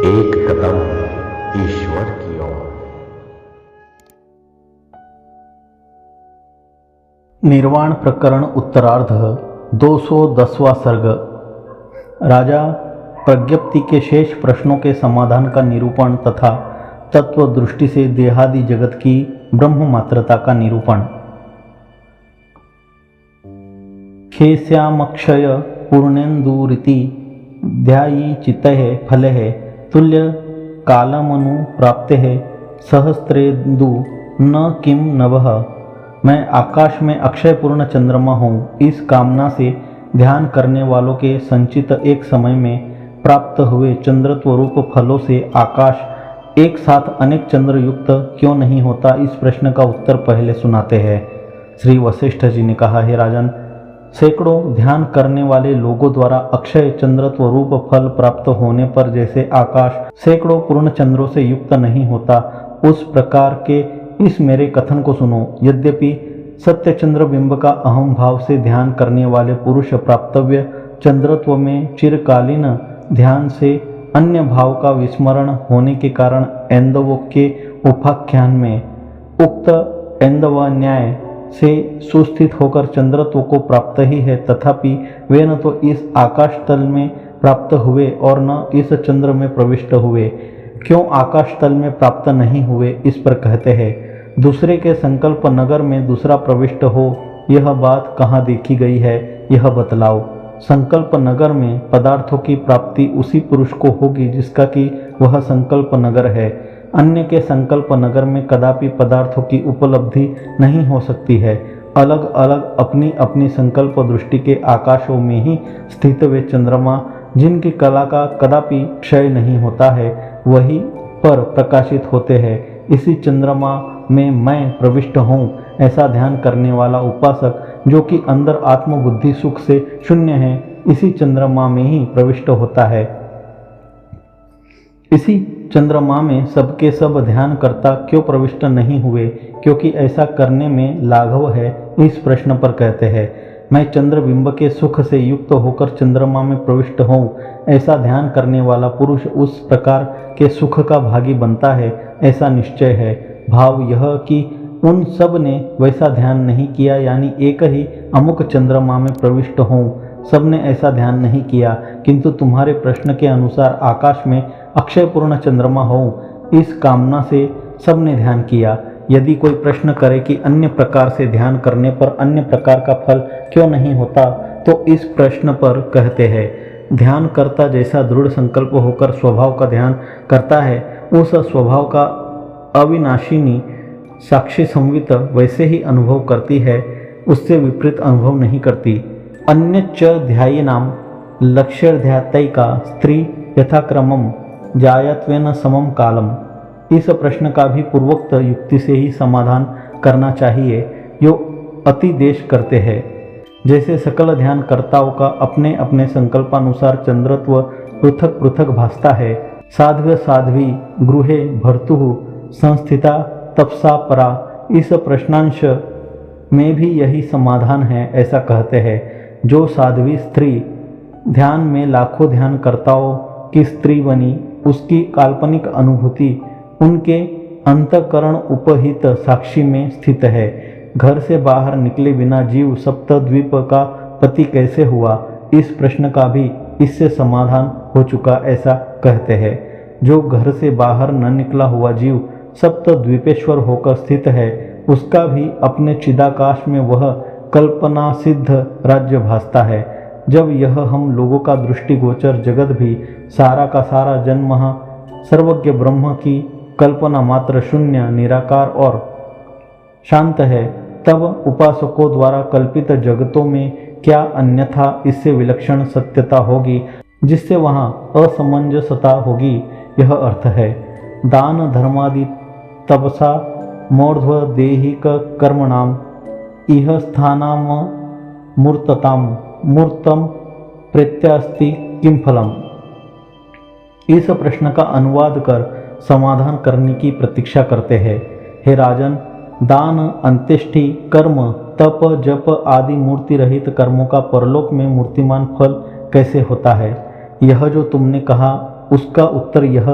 एक कदम ईश्वर की ओर। निर्वाण प्रकरण उत्तरार्ध 210वां सर्ग। राजा प्रज्ञप्ति के शेष प्रश्नों के समाधान का निरूपण तथा तत्व दृष्टि से देहादि जगत की ब्रह्म मात्रता का निरूपण। खेस्यामक्षय पूर्णेन्दुरिति ध्यायी चित्तः फलः तुल्य कालमनु प्राप्तेः सहस्रेन्दु न किम नवः। मैं आकाश में अक्षय पूर्ण चंद्रमा हूँ। इस कामना से ध्यान करने वालों के संचित एक समय में प्राप्त हुए चंद्रत्व रूप फलों से आकाश एक साथ अनेक चंद्र युक्त क्यों नहीं होता, इस प्रश्न का उत्तर पहले सुनाते हैं। श्री वशिष्ठ जी ने कहा, हे राजन, सैकड़ों ध्यान करने वाले लोगों द्वारा अक्षय चंद्रत्व रूप फल प्राप्त होने पर जैसे आकाश सैकड़ों पूर्ण चंद्रों से युक्त नहीं होता, उस प्रकार के इस मेरे कथन को सुनो। यद्यपि सत्य चंद्र बिंब का अहम भाव से ध्यान करने वाले पुरुष प्राप्तव्य चंद्रत्व में चिरकालीन ध्यान से अन्य भाव का विस्मरण होने के कारण ऐंदवों के उपाख्यान में उक्त ऐंदव न्याय से सुस्थित होकर चंद्रत्व को प्राप्त ही है, तथापि वे न तो इस आकाश तल में प्राप्त हुए और न इस चंद्र में प्रविष्ट हुए। क्यों आकाश तल में प्राप्त नहीं हुए, इस पर कहते हैं, दूसरे के संकल्प नगर में दूसरा प्रविष्ट हो, यह बात कहाँ देखी गई है, यह बतलाओ। संकल्प नगर में पदार्थों की प्राप्ति उसी पुरुष को होगी जिसका कि वह संकल्प नगर है। अन्य के संकल्प नगर में कदापि पदार्थों की उपलब्धि नहीं हो सकती है। अलग अलग अपनी अपनी संकल्प दृष्टि के आकाशों में ही स्थित वे चंद्रमा, जिनकी कला का कदापि क्षय नहीं होता है, वही पर प्रकाशित होते हैं। इसी चंद्रमा में मैं प्रविष्ट हूँ, ऐसा ध्यान करने वाला उपासक जो कि अंदर आत्मबुद्धि सुख से शून्य है, इसी चंद्रमा में ही प्रविष्ट होता है। इसी चंद्रमा में सबके सब ध्यान करता क्यों प्रविष्ट नहीं हुए, क्योंकि ऐसा करने में लाघव है, इस प्रश्न पर कहते हैं, मैं चंद्रबिंब के सुख से युक्त होकर चंद्रमा में प्रविष्ट हूँ। ऐसा ध्यान करने वाला पुरुष उस प्रकार के सुख का भागी बनता है, ऐसा निश्चय है। भाव यह कि उन सब ने वैसा ध्यान नहीं किया, यानी एक ही अमुक चंद्रमा में प्रविष्ट हूँ, सबने ऐसा ध्यान नहीं किया, किंतु तुम्हारे प्रश्न के अनुसार आकाश में अक्षय पूर्ण चंद्रमा हो, इस कामना से सबने ध्यान किया। यदि कोई प्रश्न करे कि अन्य प्रकार से ध्यान करने पर अन्य प्रकार का फल क्यों नहीं होता, तो इस प्रश्न पर कहते हैं, ध्यान करता जैसा दृढ़ संकल्प होकर स्वभाव का ध्यान करता है, उस स्वभाव का अविनाशिनी साक्षी संवित वैसे ही अनुभव करती है, उससे विपरीत अनुभव नहीं करती। अन्यच्च ध्यायेनाम लक्ष्यध्यात्मैका स्त्री यथाक्रमम जायत्वेन समम कालम। इस प्रश्न का भी पूर्वोक्त युक्ति से ही समाधान करना चाहिए, जो अति देश करते हैं। जैसे सकल ध्यान कर्ताओं का अपने अपने संकल्पानुसार चंद्रत्व पृथक पृथक भासता है। साध्व साध्वी गृहे भर्तुः संस्थिता तपसा परा, इस प्रश्नांश में भी यही समाधान है, ऐसा कहते हैं। जो साध्वी स्त्री ध्यान में लाखों ध्यानकर्ताओं की स्त्री बनी, उसकी काल्पनिक अनुभूति उनके अंतःकरण उपहित साक्षी में स्थित है। घर से बाहर निकले बिना जीव सप्तद्वीप का पति कैसे हुआ, इस प्रश्न का भी इससे समाधान हो चुका, ऐसा कहते हैं। जो घर से बाहर न निकला हुआ जीव सप्तद्वीपेश्वर होकर स्थित है, उसका भी अपने चिदाकाश में वह कल्पना सिद्ध राज्य भासता है। जब यह हम लोगों का दृष्टिगोचर जगत भी सारा का सारा जन्म सर्वज्ञ ब्रह्म की कल्पना मात्र शून्य, निराकार और शांत है, तब उपासकों द्वारा कल्पित जगतों में क्या अन्यथा इससे विलक्षण सत्यता होगी, जिससे वहाँ असमंजसता होगी, यह अर्थ है। दान धर्मादि तपसा मूर्ध्व देहिक कर्मणाम इह स्थानाम मूर्तताम मूर्तम प्रत्यास्ति किम फलम। इस प्रश्न का अनुवाद कर समाधान करने की प्रतीक्षा करते हैं। हे राजन, दान, अंत्येष्टि, कर्म, तप, जप आदि मूर्ति रहित कर्मों का परलोक में मूर्तिमान फल कैसे होता है? यह जो तुमने कहा उसका उत्तर यह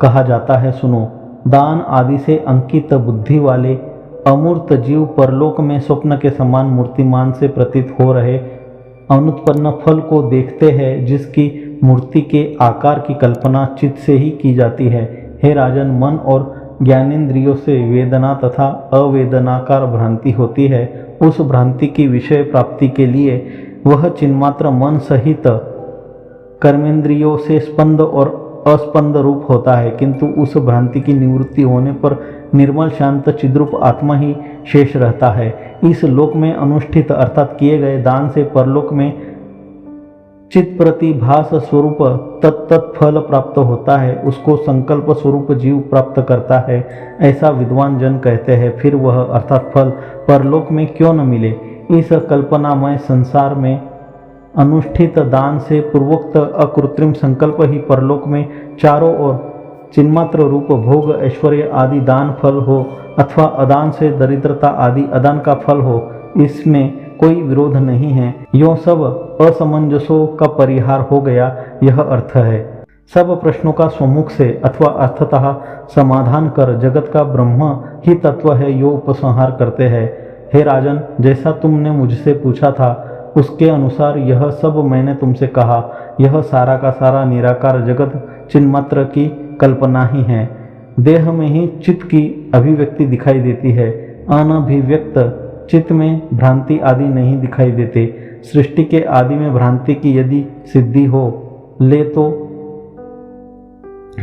कहा जाता है, सुनो। दान आदि से अंकित बुद्धि वाले अमूर्त जीव परलोक में स्वप्न के समान मूर्तिमान से प्रतीत हो रहे अनुत्पन्न फल को देखते हैं, जिसकी मूर्ति के आकार की कल्पना चित्त से ही की जाती है। हे राजन, मन और ज्ञानेंद्रियों से वेदना तथा अवेदनाकार भ्रांति होती है। उस भ्रांति की विषय प्राप्ति के लिए वह चिन्मात्र मन सहित कर्मेंद्रियों से स्पंद और अस्पंद रूप होता है, किंतु उस भ्रांति की निवृत्ति होने पर निर्मल शांत चिद्रूप आत्मा ही शेष रहता है। इस लोक में अनुष्ठित अर्थात किए गए दान से परलोक में चित्त प्रतिभास स्वरूप तत्त फल प्राप्त होता है, उसको संकल्प स्वरूप जीव प्राप्त करता है, ऐसा विद्वान जन कहते हैं। फिर वह अर्थात फल परलोक में क्यों न मिले? इस कल्पनामय संसार में अनुष्ठित दान से पूर्वोक्त अकृत्रिम संकल्प ही परलोक में चारों ओर चिन्मात्र रूप भोग ऐश्वर्य आदि दान फल हो अथवा अदान से दरिद्रता आदि अदान का फल हो, इसमें कोई विरोध नहीं है। यों सब असमंजसों का परिहार हो गया, यह अर्थ है। सब प्रश्नों का स्वमुख से अथवा अर्थतः समाधान कर जगत का ब्रह्म ही तत्व है, यो उपसंहार करते हैं। हे राजन, जैसा तुमने मुझसे पूछा था उसके अनुसार यह सब मैंने तुमसे कहा। यह सारा का सारा निराकार जगत चिन्मात्र की कल्पना ही है। देह में ही चित्त की अभिव्यक्ति दिखाई देती है, अनभिव्यक्त चित्त में भ्रांति आदि नहीं दिखाई देते। सृष्टि के आदि में भ्रांति की यदि सिद्धि हो ले तो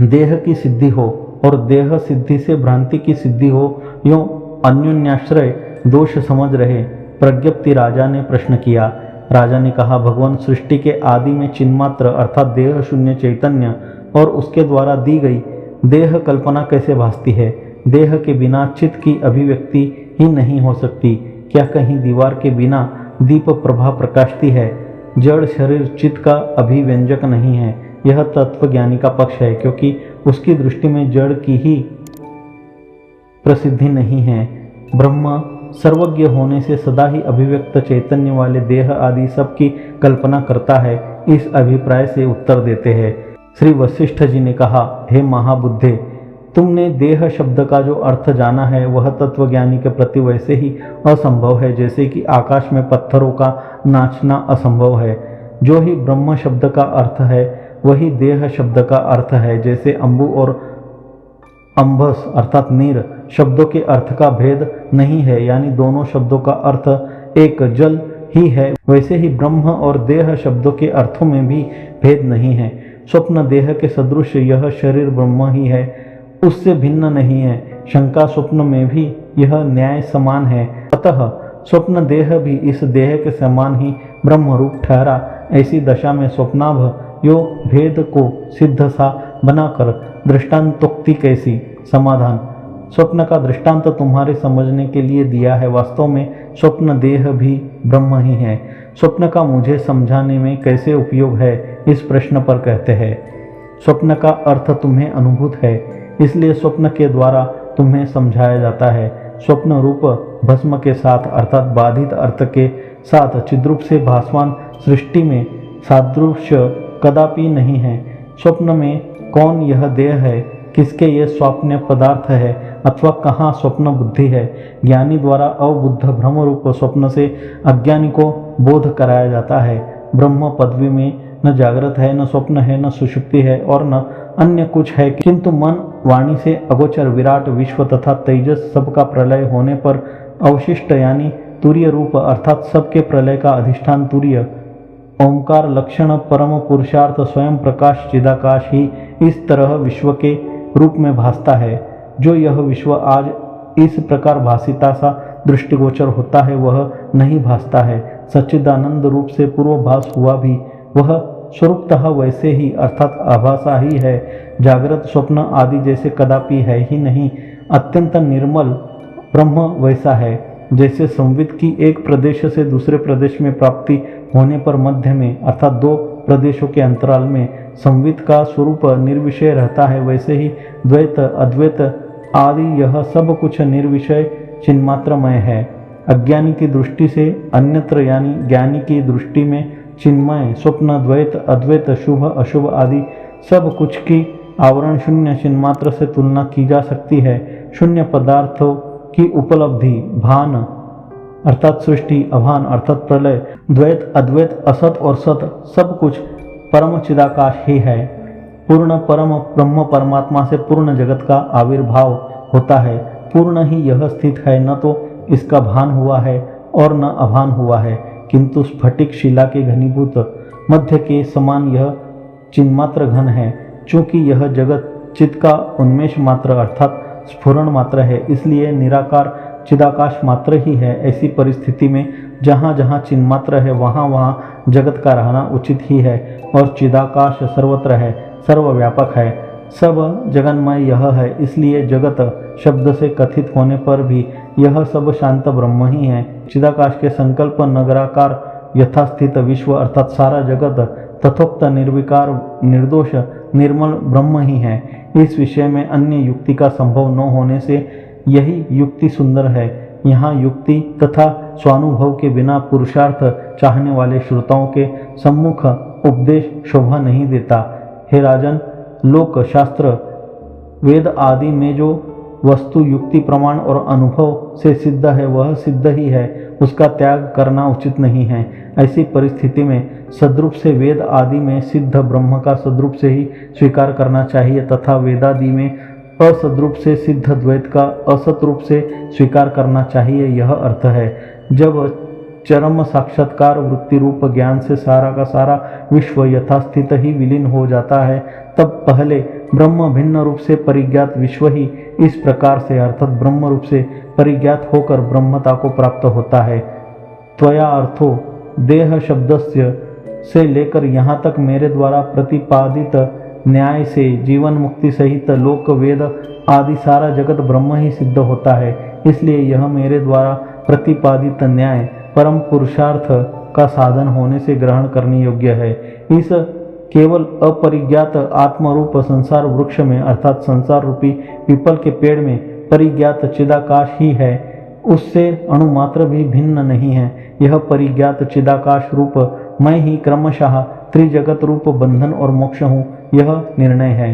देह की सिद्धि हो, और देह सिद्धि से भ्रांति की सिद्धि हो, यूं अन्योन्याश्रय दोष समझ रहे। प्रज्ञप्ति राजा ने प्रश्न किया। राजा ने कहा, भगवान, सृष्टि के आदि में चिन्मात्र अर्थात देह शून्य चैतन्य और उसके द्वारा दी गई देह कल्पना कैसे भासती है? देह के बिना चित्त की अभिव्यक्ति ही नहीं हो सकती। क्या कहीं दीवार के बिना दीप प्रभा प्रकाशती है? जड़ शरीर चित्त का अभिव्यंजक नहीं है। यह तत्वज्ञानी का पक्ष है, क्योंकि उसकी दृष्टि में जड़ की ही प्रसिद्धि नहीं है। ब्रह्म सर्वज्ञ होने से सदा ही अभिव्यक्त चैतन्य वाले देह आदि सब की कल्पना करता है, इस अभिप्राय से उत्तर देते हैं। श्री वशिष्ठ जी ने कहा, हे महाबुद्धे, तुमने देह शब्द का जो अर्थ जाना है वह तत्वज्ञानी के प्रति वैसे ही असंभव है जैसे कि आकाश में पत्थरों का नाचना असंभव है। जो ही ब्रह्म शब्द का अर्थ है वही देह शब्द का अर्थ है। जैसे अम्बु और अम्भस अर्थात नीर शब्दों के अर्थ का भेद नहीं है, यानी दोनों शब्दों का अर्थ एक जल ही है, वैसे ही ब्रह्म और देह शब्दों के अर्थों में भी भेद नहीं है। स्वप्न देह के सदृश यह शरीर ब्रह्म ही है, उससे भिन्न नहीं है। शंका स्वप्न में भी यह न्याय समान है, अतः स्वप्न देह भी इस देह के समान ही ब्रह्म रूप ठहरा। ऐसी दशा में स्वप्नाभ यो भेद को सिद्ध सा बनाकर दृष्टांतोक्ति कैसी? समाधान, स्वप्न का दृष्टांत तुम्हारे समझने के लिए दिया है। वास्तव में स्वप्न देह भी ब्रह्म ही है। स्वप्न का मुझे समझाने में कैसे उपयोग है, इस प्रश्न पर कहते हैं, स्वप्न का अर्थ तुम्हें अनुभूत है, इसलिए स्वप्न के द्वारा तुम्हें समझाया जाता है। स्वप्न रूप भस्म के साथ अर्थात बाधित अर्थ के साथ चिद्रूप से भासमान सृष्टि में सादृश्य कदापि नहीं है। स्वप्न में कौन यह देह है, किसके ये स्वप्न पदार्थ है, अथवा कहाँ स्वप्न बुद्धि है? ज्ञानी द्वारा अवबुद्ध भ्रम रूप स्वप्न से अज्ञानी को बोध कराया जाता है। ब्रह्म पदवी में न जागृत है, न स्वप्न है, न सुषुप्ति है और न अन्य कुछ है, किंतु मन वाणी से अगोचर विराट विश्व तथा तेजस सबका प्रलय होने पर अवशिष्ट यानी तुरीय रूप अर्थात सबके प्रलय का अधिष्ठान तुरीय ओंकार लक्षण परम पुरुषार्थ स्वयं प्रकाश चिदाकाश ही इस तरह विश्व के रूप में भासता है। जो यह विश्व आज इस प्रकार भासिता सा दृष्टिगोचर होता है वह नहीं भासता है। सच्चिदानंद रूप से पूर्वभास हुआ भी वह स्वरूपतः वैसे ही अर्थात आभासा ही है। जागृत स्वप्न आदि जैसे कदापि है ही नहीं। अत्यंत निर्मल ब्रह्म वैसा है जैसे संवित की एक प्रदेश से दूसरे प्रदेश में प्राप्ति होने पर मध्य में अर्थात दो प्रदेशों के अंतराल में संवित का स्वरूप निर्विषय रहता है, वैसे ही द्वैत अद्वैत आदि यह सब कुछ निर्विषय चिन्मात्रमय है। अज्ञानी की दृष्टि से अन्यत्र यानी ज्ञानी की दृष्टि में चिन्मय स्वप्न द्वैत अद्वैत शुभ अशुभ आदि सब कुछ की आवरण शून्य चिन्मात्र से तुलना की जा सकती है। शून्य पदार्थों की उपलब्धि भान अर्थात सृष्टि, अभान अर्थात प्रलय, द्वैत, अद्वैत, असत और सत सब कुछ परम चिदाकाश ही है। पूर्ण परम ब्रह्म परमात्मा से पूर्ण जगत का आविर्भाव होता है। पूर्ण ही यह स्थित है, न तो इसका भान हुआ है और न अभान हुआ है, किंतु स्फटिक शिला के घनीभूत मध्य के समान यह चिन्मात्र घन है। चूंकि यह जगत चित्त का उन्मेष मात्र अर्थात स्फुरण मात्र है, इसलिए निराकार चिदाकाश मात्र ही है। ऐसी परिस्थिति में जहाँ जहाँ चिन्मात्र है वहाँ वहाँ जगत का रहना उचित ही है, और चिदाकाश सर्वत्र है, सर्वव्यापक है, सब जगन्मय यह है। इसलिए जगत शब्द से कथित होने पर भी यह सब शांत ब्रह्म ही है। चिदाकाश के संकल्प नगराकार यथास्थित विश्व अर्थात सारा जगत तथोक्त निर्विकार निर्दोष निर्मल ब्रह्म ही है। इस विषय में अन्य युक्ति का संभव न होने से यही युक्ति सुंदर है। यहाँ युक्ति तथा स्वानुभव के बिना पुरुषार्थ चाहने वाले श्रोताओं के सम्मुख उपदेश शोभा नहीं देता। हे राजन, लोक शास्त्र वेद आदि में जो वस्तु युक्ति प्रमाण और अनुभव से सिद्ध है वह सिद्ध ही है, उसका त्याग करना उचित नहीं है। ऐसी परिस्थिति में सद्रूप से वेद आदि में सिद्ध ब्रह्म का सद्रूप से ही स्वीकार करना चाहिए तथा वेदादि में असद्रूप से सिद्ध द्वैत का असतरूप से स्वीकार करना चाहिए। यह अर्थ है। जब चरम साक्षात्कार वृत्ति रूप ज्ञान से सारा का सारा विश्व यथास्थित ही विलीन हो जाता है, तब पहले ब्रह्म भिन्न रूप से परिज्ञात विश्व ही इस प्रकार से अर्थात ब्रह्म रूप से परिज्ञात होकर ब्रह्मता को प्राप्त होता है। त्वया अर्थो देह शब्दस्य से लेकर यहाँ तक मेरे द्वारा प्रतिपादित न्याय से जीवन मुक्ति सहित लोक वेद आदि सारा जगत ब्रह्म ही सिद्ध होता है। इसलिए यह मेरे द्वारा प्रतिपादित न्याय परम पुरुषार्थ का साधन होने से ग्रहण करने योग्य है। इस केवल अपरिज्ञात आत्मरूप संसार वृक्ष में अर्थात संसार रूपी पीपल के पेड़ में परिज्ञात चिदाकाश ही है, उससे अणुमात्र भी भिन्न नहीं है। यह परिज्ञात चिदाकाश रूप मैं ही क्रमशः त्रिजगत रूप बंधन और मोक्ष हूँ, यह निर्णय है।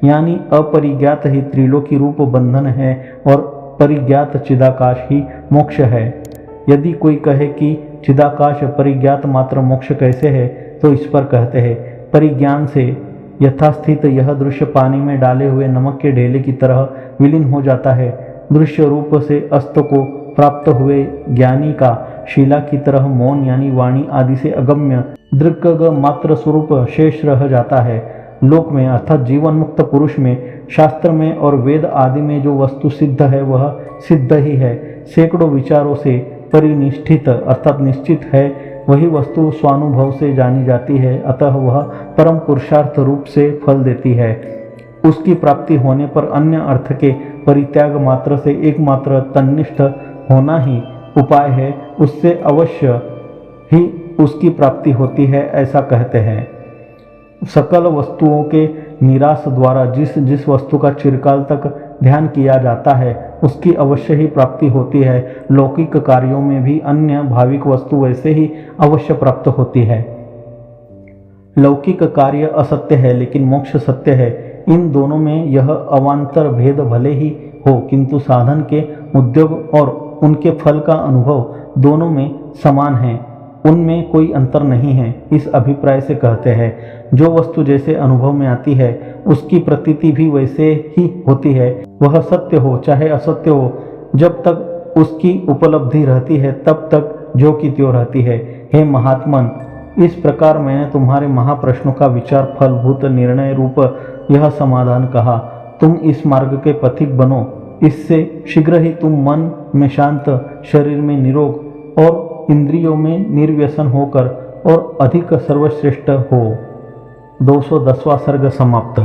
यानी अपरिज्ञात ही त्रिलोकी रूप बंधन है और परिज्ञात चिदाकाश ही मोक्ष है। यदि कोई कहे कि चिदाकाश परिज्ञात मात्र मोक्ष कैसे है, तो इस पर कहते हैं परिज्ञान से यथास्थित यह दृश्य पानी में डाले हुए नमक के ढेले की तरह विलीन हो जाता है। दृश्य रूप से अस्त को प्राप्त हुए ज्ञानी का शिला की तरह मौन यानी वाणी आदि से अगम्य दृक्ग मात्र स्वरूप शेष रह जाता है। लोक में अर्थात जीवन मुक्त पुरुष में, शास्त्र में और वेद आदि में जो वस्तु सिद्ध है वह सिद्ध ही है। सैकड़ों विचारों से परिनिष्ठित अर्थात निश्चित है वही वस्तु स्वानुभव से जानी जाती है, अतः वह परम पुरुषार्थ रूप से फल देती है। उसकी प्राप्ति होने पर अन्य अर्थ के परित्याग मात्र से एकमात्र तन्निष्ठ होना ही उपाय है, उससे अवश्य ही उसकी प्राप्ति होती है, ऐसा कहते हैं। सकल वस्तुओं के निराश द्वारा जिस जिस वस्तु का चिरकाल तक ध्यान किया जाता है उसकी अवश्य ही प्राप्ति होती है। लौकिक कार्यों में भी अन्य भाविक वस्तु वैसे ही अवश्य प्राप्त होती है। लौकिक कार्य असत्य है लेकिन मोक्ष सत्य है। इन दोनों में यह अवान्तर भेद भले ही हो, किंतु साधन के उद्योग और उनके फल का अनुभव दोनों में समान है, उनमें कोई अंतर नहीं है। इस अभिप्राय से कहते हैं जो वस्तु जैसे अनुभव में आती है उसकी प्रतीति भी वैसे ही होती है, वह सत्य हो चाहे असत्य हो। जब तक उसकी उपलब्धि रहती है तब तक जो की त्यों रहती है। हे महात्मन, इस प्रकार मैंने तुम्हारे महाप्रश्नों का विचार फलभूत निर्णय रूप यह समाधान कहा। तुम इस मार्ग के पथिक बनो, इससे शीघ्र ही तुम मन में शांत, शरीर में निरोग और इंद्रियों में निर्व्यसन होकर और अधिक सर्वश्रेष्ठ हो। 210वां सर्ग समाप्त।